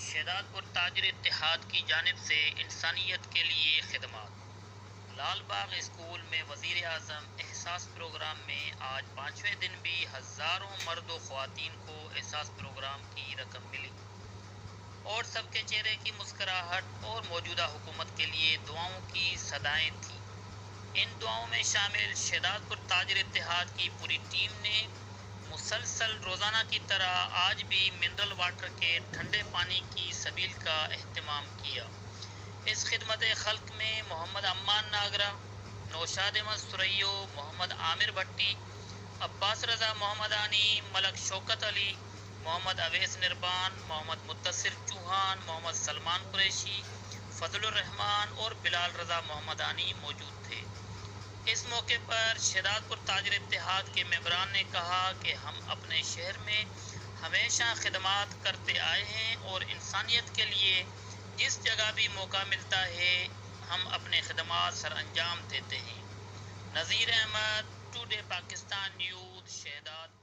شہداد پور تاجر اتحاد کی جانب سے انسانیت کے لیے خدمات۔ لال باغ اسکول میں وزیر اعظم احساس پروگرام میں آج 5ویں دن بھی ہزاروں مرد و خواتین کو احساس پروگرام کی رقم ملی اور سب کے چہرے کی مسکراہٹ اور موجودہ حکومت کے لیے دعاؤں کی صدائیں تھیں۔ ان دعاؤں میں شامل شہداد پور تاجر اتحاد کی پوری ٹیم نے مسلسل روزانہ کی طرح آج بھی منرل واٹر کے ٹھنڈے پانی کی سبیل کا اہتمام کیا۔ اس خدمت خلق میں محمد عمان ناگرہ، نوشاد احمد سریو، محمد عامر بھٹی، عباس رضا محمدانی، ملک شوکت علی، محمد اویس نربان، محمد متصر چوہان، محمد سلمان قریشی، فضل الرحمان اور بلال رضا محمدانی موجود تھے۔ اس موقع پر شہداد پور تاجر اتحاد کے ممبران نے کہا کہ ہم اپنے شہر میں ہمیشہ خدمات کرتے آئے ہیں اور انسانیت کے لیے جس جگہ بھی موقع ملتا ہے ہم اپنے خدمات سر انجام دیتے ہیں۔ Nazir Ahmed, today Pakistan news, Shahdad